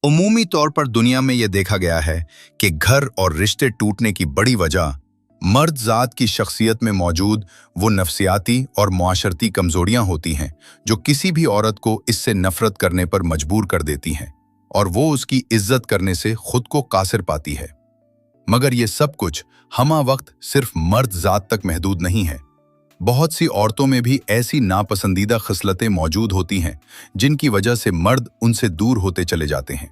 उमूमी तौर पर दुनिया में यह देखा गया है कि घर और रिश्ते टूटने की बड़ी वजह मर्द ज़ात की शख्सियत में मौजूद वो नफ्सियाती और मुआशरती कमज़ोरियां होती हैं जो किसी भी औरत को इससे नफ़रत करने पर मजबूर कर देती हैं और वो उसकी इज्जत करने से खुद को कासिर पाती है। मगर ये सब कुछ हमा वक्त सिर्फ मर्द ज़ात तक महदूद नहीं है। बहुत सी औरतों में भी ऐसी नापसंदीदा खिसलतें मौजूद होती हैं जिनकी वजह से मर्द उनसे दूर होते चले जाते हैं।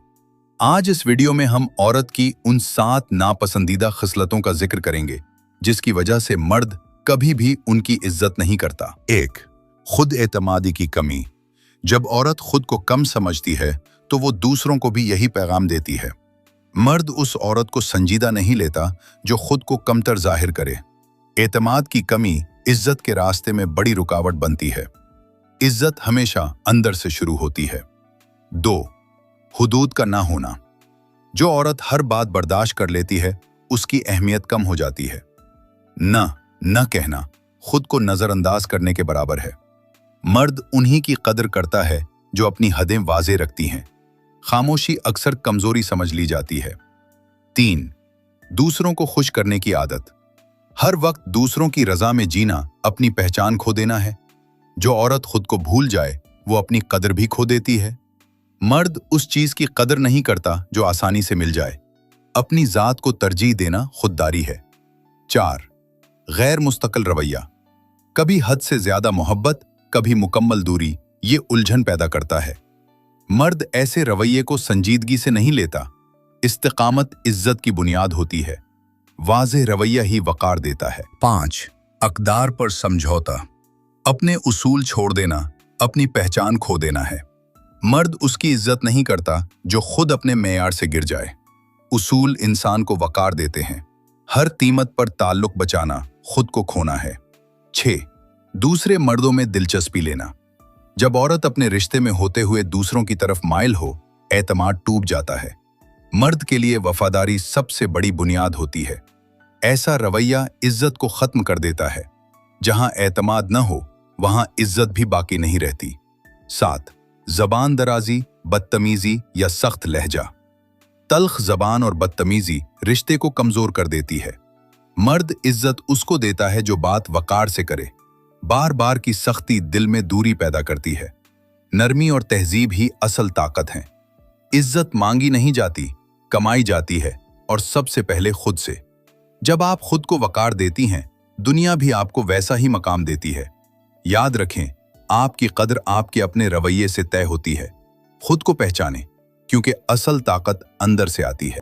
आज इस वीडियो में हम औरत की उन 7 नापसंदीदा खिसलतों का जिक्र करेंगे जिसकी वजह से मर्द कभी भी उनकी इज्जत नहीं करता। 1. खुद एतमादी की कमी। जब औरत खुद को कम समझती है तो वो दूसरों को भी यही पैगाम देती है। मर्द उस औरत को संजीदा नहीं लेता जो खुद को कमतर जाहिर करे। एतमाद की कमी इज्जत के रास्ते में बड़ी रुकावट बनती है। इज्जत हमेशा अंदर से शुरू होती है। 2. हुदूद का ना होना। जो औरत हर बात बर्दाश्त कर लेती है उसकी अहमियत कम हो जाती है। न कहना खुद को नजरअंदाज करने के बराबर है। मर्द उन्हीं की कदर करता है जो अपनी हदें वाज़े रखती हैं। खामोशी अक्सर कमजोरी समझ ली जाती है। 3. दूसरों को खुश करने की आदत। हर वक्त दूसरों की रजा में जीना अपनी पहचान खो देना है। जो औरत खुद को भूल जाए वो अपनी कदर भी खो देती है। मर्द उस चीज की कदर नहीं करता जो आसानी से मिल जाए। अपनी जात को तरजीह देना खुददारी है। 4. गैर मुस्तकिल रवैया। कभी हद से ज्यादा मोहब्बत, कभी मुकम्मल दूरी, ये उलझन पैदा करता है। मर्द ऐसे रवैये को संजीदगी से नहीं लेता। इस्तिकामत इज्जत की बुनियाद होती है। वाज़ेह रवैया ही वक़ार देता है। 5. अक़दार पर समझौता। अपने उसूल छोड़ देना अपनी पहचान खो देना है। मर्द उसकी इज्जत नहीं करता जो खुद अपने मेयार से गिर जाए। उसूल इंसान को वक़ार देते हैं। हर कीमत पर ताल्लुक बचाना खुद को खोना है। 6. दूसरे मर्दों में दिलचस्पी लेना। जब औरत अपने रिश्ते में होते हुए दूसरों की तरफ माइल हो, एतमाद टूट जाता है। मर्द के लिए वफादारी सबसे बड़ी बुनियाद होती है। ऐसा रवैया इज्जत को खत्म कर देता है। जहां एतमाद न हो वहां इज्जत भी बाकी नहीं रहती। 7. जबान दराजी, बदतमीजी या सख्त लहजा। तल्ख जबान और बदतमीजी रिश्ते को कमजोर कर देती है। मर्द इज्जत उसको देता है जो बात वकार से करे। बार बार की सख्ती दिल में दूरी पैदा करती है। नरमी और तहजीब ही असल ताकत हैं। इज्जत मांगी नहीं जाती, कमाई जाती है, और सबसे पहले खुद से। जब आप खुद को वकार देती हैं, दुनिया भी आपको वैसा ही मकाम देती है। याद रखें, आपकी कदर आपके अपने रवैये से तय होती है। खुद को पहचानें, क्योंकि असल ताकत अंदर से आती है।